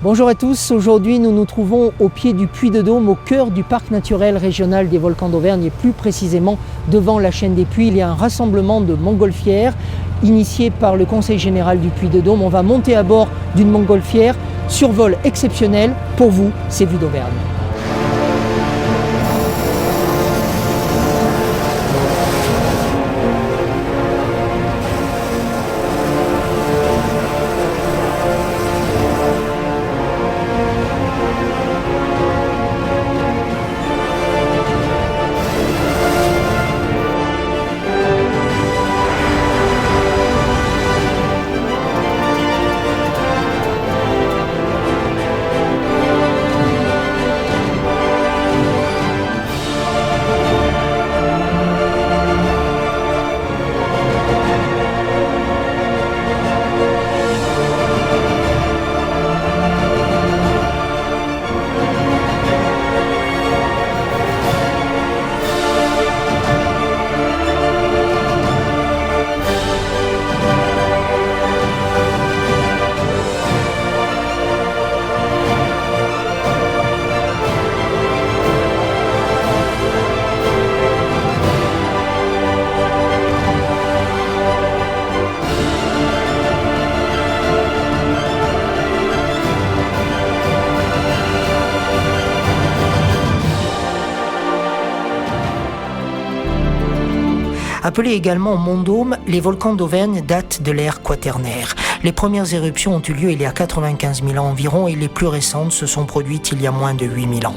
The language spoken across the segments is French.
Bonjour à tous, aujourd'hui nous nous trouvons au pied du Puy-de-Dôme, au cœur du parc naturel régional des volcans d'Auvergne et plus précisément devant la chaîne des Puys. Il y a un rassemblement de montgolfières initié par le Conseil général du Puy-de-Dôme. On va monter à bord d'une montgolfière, survol exceptionnel, pour vous c'est Vues d'Auvergne. Appelés également Mont Dôme, les volcans d'Auvergne datent de l'ère quaternaire. Les premières éruptions ont eu lieu il y a 95 000 ans environ et les plus récentes se sont produites il y a moins de 8 000 ans.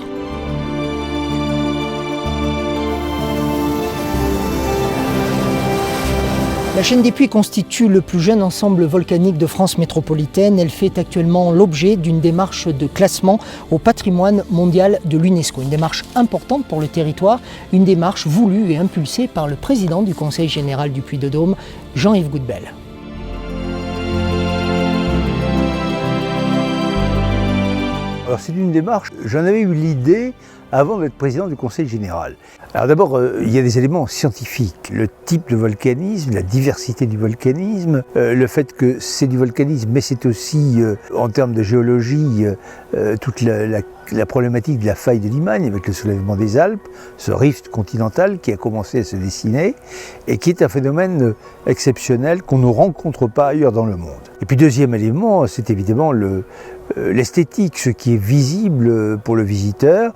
La chaîne des Puys constitue le plus jeune ensemble volcanique de France métropolitaine. Elle fait actuellement l'objet d'une démarche de classement au patrimoine mondial de l'UNESCO. Une démarche importante pour le territoire, une démarche voulue et impulsée par le président du Conseil général du Puy-de-Dôme, Jean-Yves Goudbel. Alors c'est une démarche, j'en avais eu l'idée avant d'être président du Conseil général. Alors d'abord, il y a des éléments scientifiques, le type de volcanisme, la diversité du volcanisme, le fait que c'est du volcanisme, mais c'est aussi, en termes de géologie, toute la problématique de la faille de Limagne avec le soulèvement des Alpes, ce rift continental qui a commencé à se dessiner et qui est un phénomène exceptionnel qu'on ne rencontre pas ailleurs dans le monde. Et puis deuxième élément, c'est évidemment l'esthétique, ce qui est visible pour le visiteur,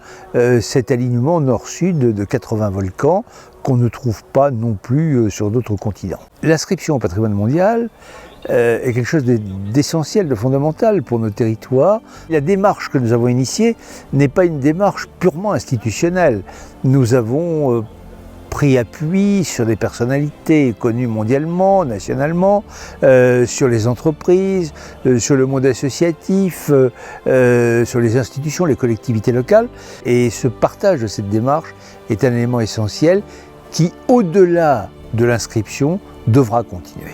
cet alignement nord-sud de 80 volcans qu'on ne trouve pas non plus sur d'autres continents. L'inscription au patrimoine mondial est quelque chose d'essentiel, de fondamental pour nos territoires. La démarche que nous avons initiée n'est pas une démarche purement institutionnelle. Nous avons pris appui sur des personnalités connues mondialement, nationalement, sur les entreprises, sur le monde associatif, sur les institutions, les collectivités locales. Et ce partage de cette démarche est un élément essentiel qui, au-delà de l'inscription, devra continuer.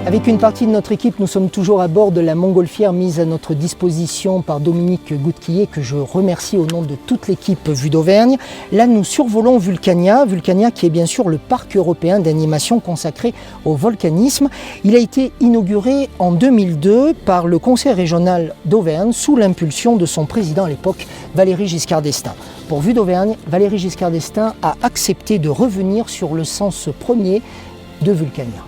Avec une partie de notre équipe, nous sommes toujours à bord de la montgolfière mise à notre disposition par Dominique Goudquillet, que je remercie au nom de toute l'équipe Vues d'Auvergne. Là, nous survolons Vulcania qui est bien sûr le parc européen d'animation consacré au volcanisme. Il a été inauguré en 2002 par le Conseil régional d'Auvergne sous l'impulsion de son président à l'époque, Valéry Giscard d'Estaing. Pour Vues d'Auvergne, Valéry Giscard d'Estaing a accepté de revenir sur le sens premier de Vulcania.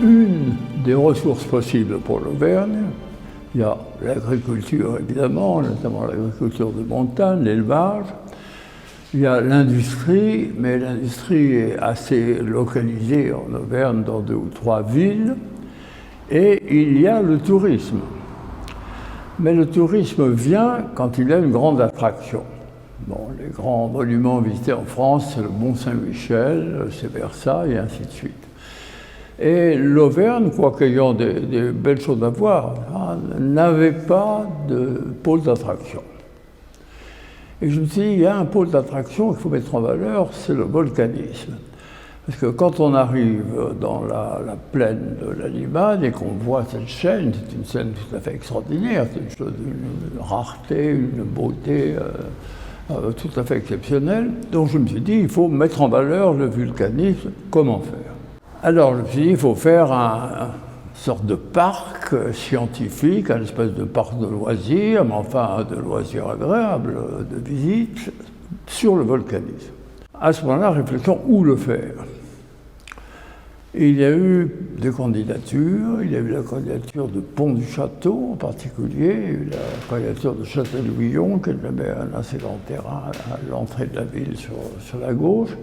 Une des ressources possibles pour l'Auvergne, il y a l'agriculture évidemment, notamment l'agriculture de montagne, l'élevage. Il y a l'industrie, mais l'industrie est assez localisée en Auvergne dans 2 ou 3 villes. Et il y a le tourisme. Mais le tourisme vient quand il y a une grande attraction. Bon, les grands monuments visités en France, c'est le Mont-Saint-Michel, c'est Versailles et ainsi de suite. Et l'Auvergne, quoiqu'ayant des belles choses à voir, n'avait pas de pôle d'attraction. Et je me suis dit, il y a un pôle d'attraction qu'il faut mettre en valeur, c'est le volcanisme. Parce que quand on arrive dans la plaine de la Limagne et qu'on voit cette chaîne, c'est une scène tout à fait extraordinaire, c'est une chose d'une rareté, une beauté tout à fait exceptionnelle. Donc je me suis dit, il faut mettre en valeur le vulcanisme, comment faire? Alors je me suis dit, il faut faire une sorte de parc scientifique, un espèce de parc de loisirs, mais enfin de loisirs agréables, de visite, sur le volcanisme. À ce moment-là, réflexion, où le faire? Il y a eu des candidatures, il y a eu la candidature de Pont-du-Château en particulier, il y a eu la candidature de Châtel-Guyon, qui avait un assez grand terrain à l'entrée de la ville sur la gauche.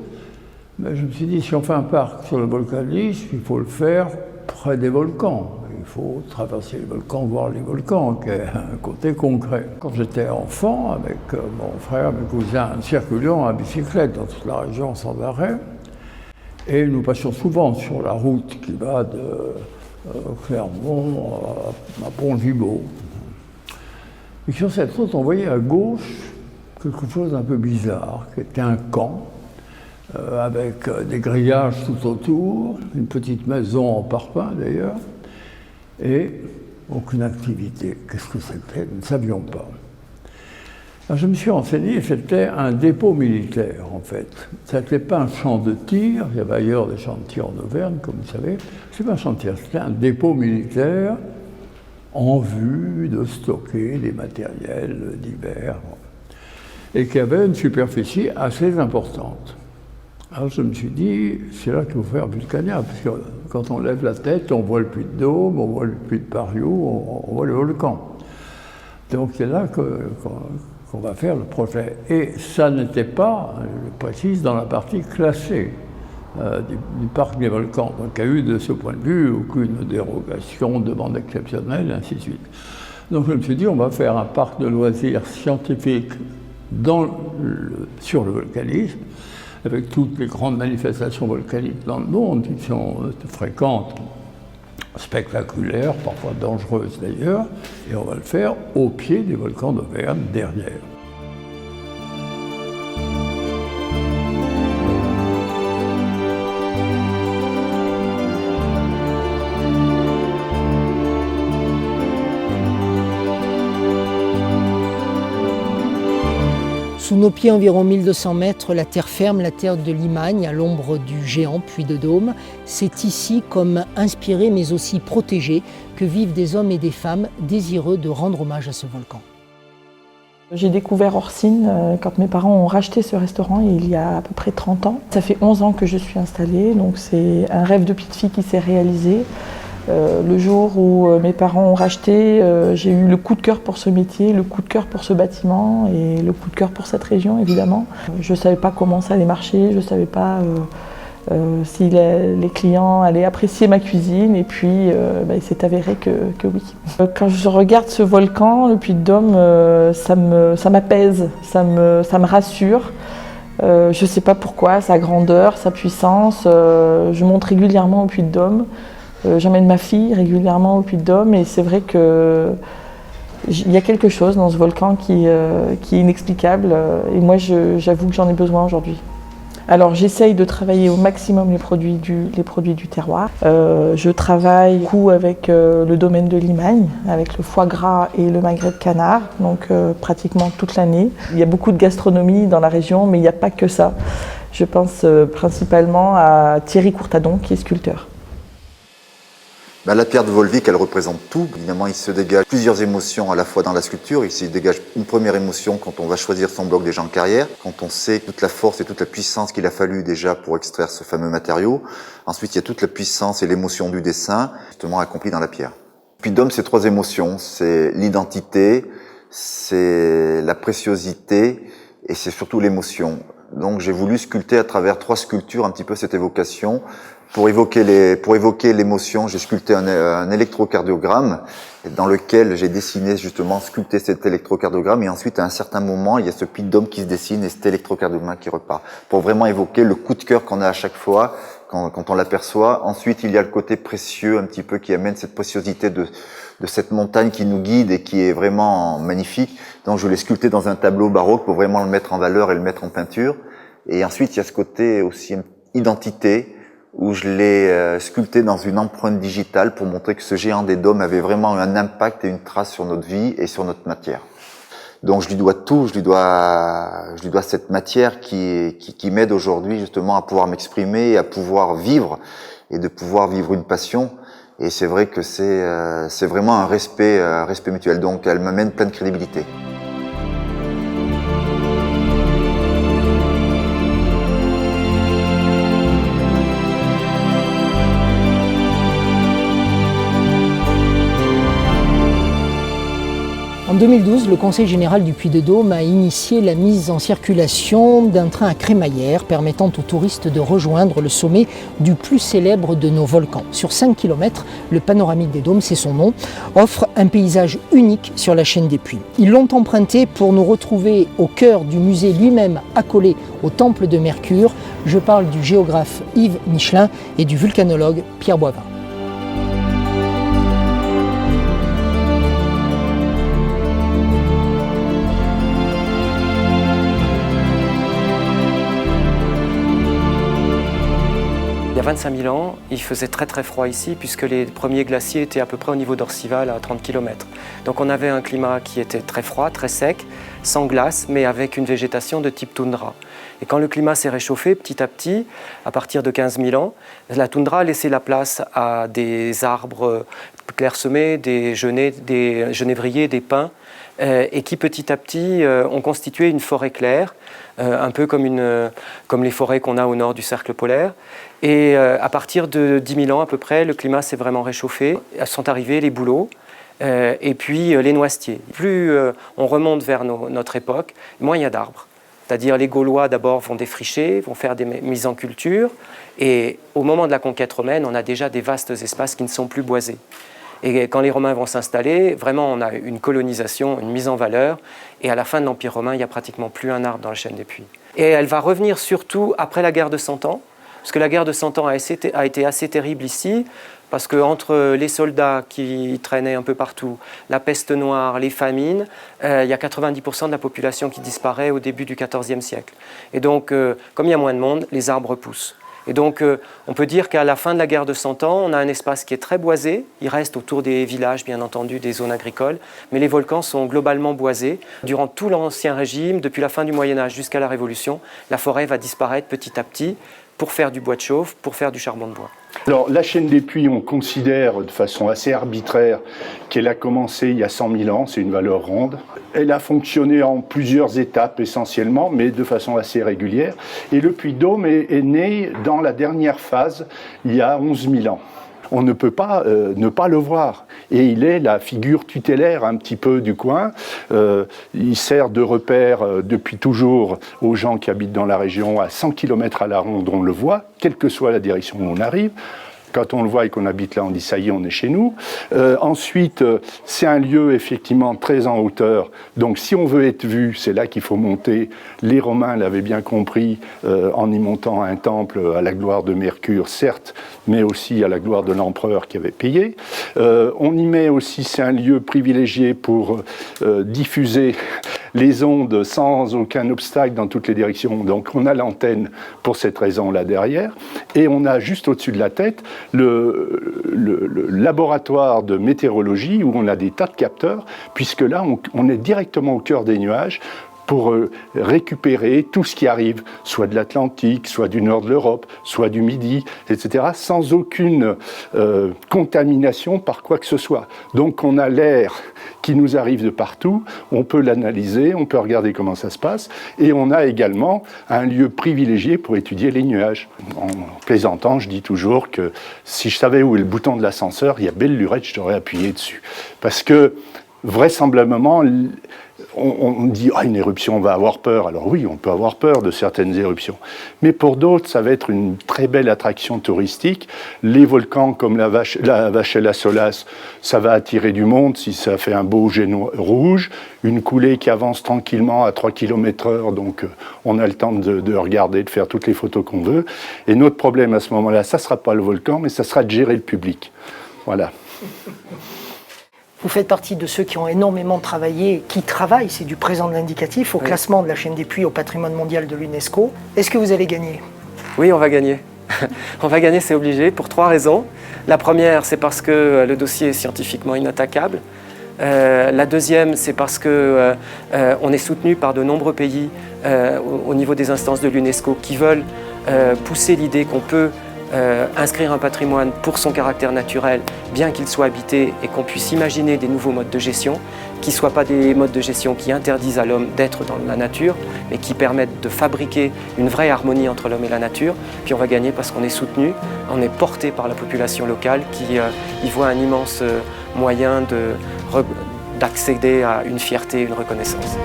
Mais je me suis dit, si on fait un parc sur le volcanisme, il faut le faire près des volcans. Il faut traverser les volcans, voir les volcans, qui est un côté concret. Quand j'étais enfant, avec mon frère, mes cousins, nous circulions à bicyclette dans toute la région sans arrêt. Et nous passions souvent sur la route qui va de Clermont à Pont-Gibaud. Et sur cette route, on voyait à gauche quelque chose d'un peu bizarre, qui était un camp, avec des grillages tout autour, une petite maison en parpaing d'ailleurs, et aucune activité. Qu'est-ce que c'était? Nous ne savions pas. Alors je me suis renseigné, c'était un dépôt militaire en fait. Ce n'était pas un champ de tir, il y avait ailleurs des champs de tir en Auvergne, comme vous savez. Ce n'était pas un champ de tir, c'était un dépôt militaire en vue de stocker des matériels divers, et qui avait une superficie assez importante. Alors je me suis dit, c'est là qu'il faut faire Vulcania, parce que quand on lève la tête, on voit le puits de Dôme, on voit le puits de Pariou, on voit le volcan. Donc c'est là qu'on va faire le projet. Et ça n'était pas, je précise, dans la partie classée du parc des volcans. Donc il n'y a eu de ce point de vue aucune dérogation, demande exceptionnelle, et ainsi de suite. Donc je me suis dit, on va faire un parc de loisirs scientifiques sur le volcanisme, avec toutes les grandes manifestations volcaniques dans le monde qui sont fréquentes, spectaculaires, parfois dangereuses d'ailleurs, et on va le faire au pied des volcans d'Auvergne, derrière. Sous nos pieds, environ 1200 mètres, la terre ferme, la terre de Limagne, à l'ombre du géant puits de Dôme. C'est ici, comme inspiré mais aussi protégé, que vivent des hommes et des femmes désireux de rendre hommage à ce volcan. J'ai découvert Orsine quand mes parents ont racheté ce restaurant il y a à peu près 30 ans. Ça fait 11 ans que je suis installée, donc c'est un rêve de petite fille qui s'est réalisé. Le jour où mes parents ont racheté, j'ai eu le coup de cœur pour ce métier, le coup de cœur pour ce bâtiment et le coup de cœur pour cette région évidemment. Je ne savais pas comment ça allait marcher, je ne savais pas si les clients allaient apprécier ma cuisine et puis il s'est avéré que oui. Quand je regarde ce volcan, le Puy de Dôme, ça m'apaise, ça me rassure. Je ne sais pas pourquoi, sa grandeur, sa puissance. Je monte régulièrement au Puy de Dôme. J'emmène ma fille régulièrement au Puy de Dôme et c'est vrai qu'il y a quelque chose dans ce volcan qui est inexplicable et moi j'avoue que j'en ai besoin aujourd'hui. Alors j'essaye de travailler au maximum les produits du terroir. Je travaille beaucoup avec le domaine de Limagne, avec le foie gras et le magret de canard, donc pratiquement toute l'année. Il y a beaucoup de gastronomie dans la région mais il n'y a pas que ça. Je pense principalement à Thierry Courtadon qui est sculpteur. La pierre de Volvic, elle représente tout. Évidemment, il se dégage plusieurs émotions à la fois dans la sculpture. Il se dégage une première émotion quand on va choisir son bloc déjà en carrière, quand on sait toute la force et toute la puissance qu'il a fallu déjà pour extraire ce fameux matériau. Ensuite, il y a toute la puissance et l'émotion du dessin, justement accomplie dans la pierre. Puy de Dôme, c'est 3 émotions. C'est l'identité, c'est la préciosité et c'est surtout l'émotion. Donc j'ai voulu sculpter à travers 3 sculptures un petit peu cette évocation. Pour évoquer l'émotion, j'ai sculpté un électrocardiogramme dans lequel j'ai dessiné justement, sculpté cet électrocardiogramme et ensuite à un certain moment, il y a ce Puy de Dôme qui se dessine et cet électrocardiogramme qui repart. Pour vraiment évoquer le coup de cœur qu'on a à chaque fois quand on l'aperçoit. Ensuite, il y a le côté précieux un petit peu qui amène cette préciosité de cette montagne qui nous guide et qui est vraiment magnifique. Donc je l'ai sculpté dans un tableau baroque pour vraiment le mettre en valeur et le mettre en peinture. Et ensuite, il y a ce côté aussi identité, où je l'ai sculpté dans une empreinte digitale pour montrer que ce géant des dômes avait vraiment un impact et une trace sur notre vie et sur notre matière. Donc je lui dois tout, je lui dois cette matière qui m'aide aujourd'hui justement à pouvoir m'exprimer et à pouvoir vivre et de pouvoir vivre une passion. Et c'est vrai que c'est vraiment un respect mutuel. Donc elle m'amène plein de crédibilité. En 2012, le Conseil général du Puy-de-Dôme a initié la mise en circulation d'un train à crémaillère permettant aux touristes de rejoindre le sommet du plus célèbre de nos volcans. Sur 5 km, le panoramique des Dômes, c'est son nom, offre un paysage unique sur la chaîne des Puys. Ils l'ont emprunté pour nous retrouver au cœur du musée lui-même accolé au temple de Mercure. Je parle du géographe Yves Michelin et du vulcanologue Pierre Boivin. Il y a 25 000 ans, il faisait très très froid ici puisque les premiers glaciers étaient à peu près au niveau d'Orcival à 30 km. Donc on avait un climat qui était très froid, très sec, sans glace, mais avec une végétation de type toundra. Et quand le climat s'est réchauffé petit à petit, à partir de 15 000 ans, la toundra a laissé la place à des arbres clairsemés, des genévriers, des pins, et qui petit à petit ont constitué une forêt claire, un peu comme les forêts qu'on a au nord du cercle polaire. Et à partir de 10 000 ans à peu près, le climat s'est vraiment réchauffé. Sont arrivés les bouleaux et puis les noisetiers. Plus on remonte vers notre époque, moins il y a d'arbres. C'est-à-dire les Gaulois d'abord vont défricher, vont faire des mises en culture. Et au moment de la conquête romaine, on a déjà des vastes espaces qui ne sont plus boisés. Et quand les Romains vont s'installer, vraiment on a une colonisation, une mise en valeur. Et à la fin de l'Empire romain, il n'y a pratiquement plus un arbre dans la chaîne des Puys. Et elle va revenir surtout après la guerre de 100 ans. Parce que la guerre de 100 ans a été assez terrible ici, parce qu'entre les soldats qui traînaient un peu partout, la peste noire, les famines, il y a 90% de la population qui disparaît au début du XIVe siècle. Et donc, comme il y a moins de monde, les arbres poussent. Et donc, on peut dire qu'à la fin de la guerre de 100 ans, on a un espace qui est très boisé. Il reste autour des villages, bien entendu, des zones agricoles. Mais les volcans sont globalement boisés. Durant tout l'Ancien Régime, depuis la fin du Moyen-Âge jusqu'à la Révolution, la forêt va disparaître petit à petit pour faire du bois de chauffe, pour faire du charbon de bois. Alors, la chaîne des Puys, on considère de façon assez arbitraire qu'elle a commencé il y a 100 000 ans, c'est une valeur ronde. Elle a fonctionné en plusieurs étapes essentiellement, mais de façon assez régulière. Et le Puy-de-Dôme est né dans la dernière phase, il y a 11 000 ans. On ne peut pas ne pas le voir. Et il est la figure tutélaire un petit peu du coin. Il sert de repère depuis toujours aux gens qui habitent dans la région à 100 km à la ronde, on le voit, quelle que soit la direction où on arrive. Quand on le voit et qu'on habite là, on dit ça y est, on est chez nous. Ensuite, c'est un lieu effectivement très en hauteur. Donc si on veut être vu, c'est là qu'il faut monter. Les Romains l'avaient bien compris en y montant un temple à la gloire de Mercure, certes, mais aussi à la gloire de l'empereur qui avait payé. On y met aussi, c'est un lieu privilégié pour diffuser les ondes sans aucun obstacle dans toutes les directions. Donc on a l'antenne pour cette raison-là derrière. Et on a juste au-dessus de la tête le laboratoire de météorologie où on a des tas de capteurs, puisque là on est directement au cœur des nuages pour récupérer tout ce qui arrive, soit de l'Atlantique, soit du nord de l'Europe, soit du Midi, etc., sans aucune contamination par quoi que ce soit. Donc on a l'air qui nous arrive de partout, on peut l'analyser, on peut regarder comment ça se passe, et on a également un lieu privilégié pour étudier les nuages. En plaisantant, je dis toujours que si je savais où est le bouton de l'ascenseur, il y a belle lurette, je t'aurais appuyé dessus. Parce que, vraisemblablement, on dit une éruption, on va avoir peur. Alors oui, on peut avoir peur de certaines éruptions. Mais pour d'autres, ça va être une très belle attraction touristique. Les volcans comme la Vachella Solace, ça va attirer du monde si ça fait un beau jet rouge. Une coulée qui avance tranquillement à 3 km/h, donc on a le temps de regarder, de faire toutes les photos qu'on veut. Et notre problème à ce moment-là, ça ne sera pas le volcan, mais ça sera de gérer le public. Voilà. Vous faites partie de ceux qui ont énormément travaillé, qui travaillent, c'est du présent de l'indicatif, au classement de la chaîne des Puys au patrimoine mondial de l'UNESCO. Est-ce que vous allez gagner ? Oui, on va gagner. On va gagner, c'est obligé, pour 3 raisons. La première, c'est parce que le dossier est scientifiquement inattaquable. La deuxième, c'est parce que on est soutenu par de nombreux pays au niveau des instances de l'UNESCO qui veulent pousser l'idée qu'on peut inscrire un patrimoine pour son caractère naturel, bien qu'il soit habité, et qu'on puisse imaginer des nouveaux modes de gestion, qui ne soient pas des modes de gestion qui interdisent à l'homme d'être dans la nature, mais qui permettent de fabriquer une vraie harmonie entre l'homme et la nature. Puis on va gagner parce qu'on est soutenu, on est porté par la population locale qui y voit un immense moyen d'accéder à une fierté, une reconnaissance.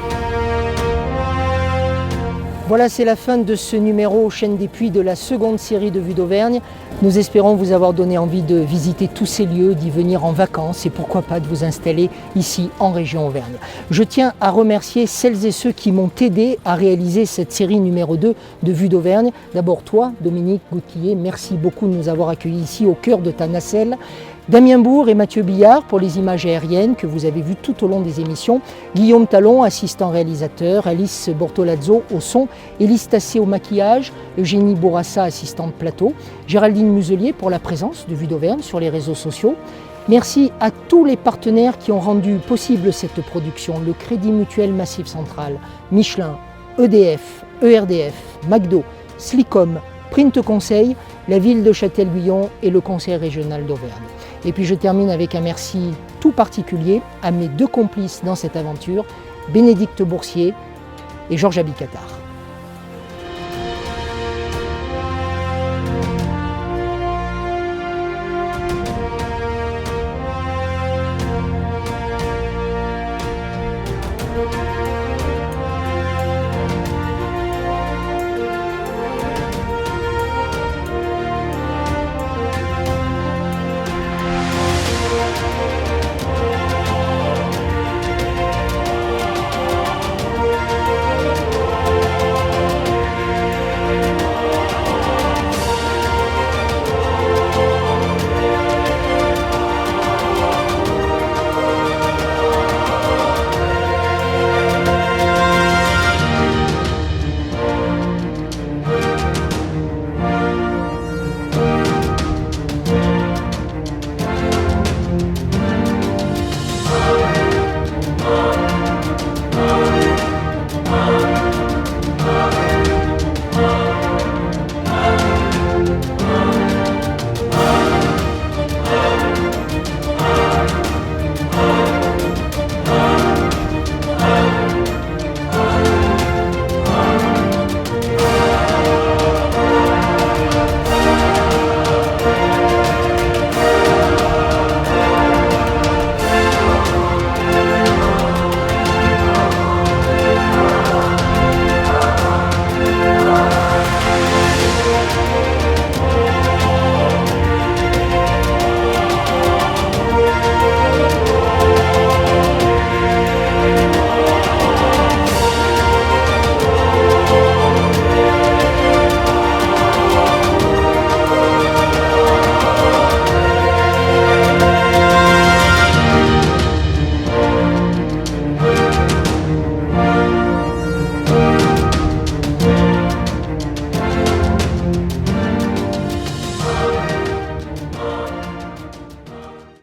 Voilà, c'est la fin de ce numéro Chaîne des Puys de la seconde série de Vues d'Auvergne. Nous espérons vous avoir donné envie de visiter tous ces lieux, d'y venir en vacances et pourquoi pas de vous installer ici en région Auvergne. Je tiens à remercier celles et ceux qui m'ont aidé à réaliser cette série numéro 2 de Vues d'Auvergne. D'abord toi, Dominique Goutquier, merci beaucoup de nous avoir accueillis ici au cœur de ta nacelle. Damien Bourg et Mathieu Billard pour les images aériennes que vous avez vues tout au long des émissions, Guillaume Talon, assistant réalisateur, Alice Bortolazzo au son, Élise Tassé au maquillage, Eugénie Bourassa, assistante plateau, Géraldine Muselier pour la présence de Vues d'Auvergne sur les réseaux sociaux. Merci à tous les partenaires qui ont rendu possible cette production, le Crédit Mutuel Massif Central, Michelin, EDF, ERDF, McDo, Slicom, Print Conseil, la ville de Châtel-Guyon et le Conseil régional d'Auvergne. Et puis je termine avec un merci tout particulier à mes 2 complices dans cette aventure, Bénédicte Boursier et Georges Abicatar.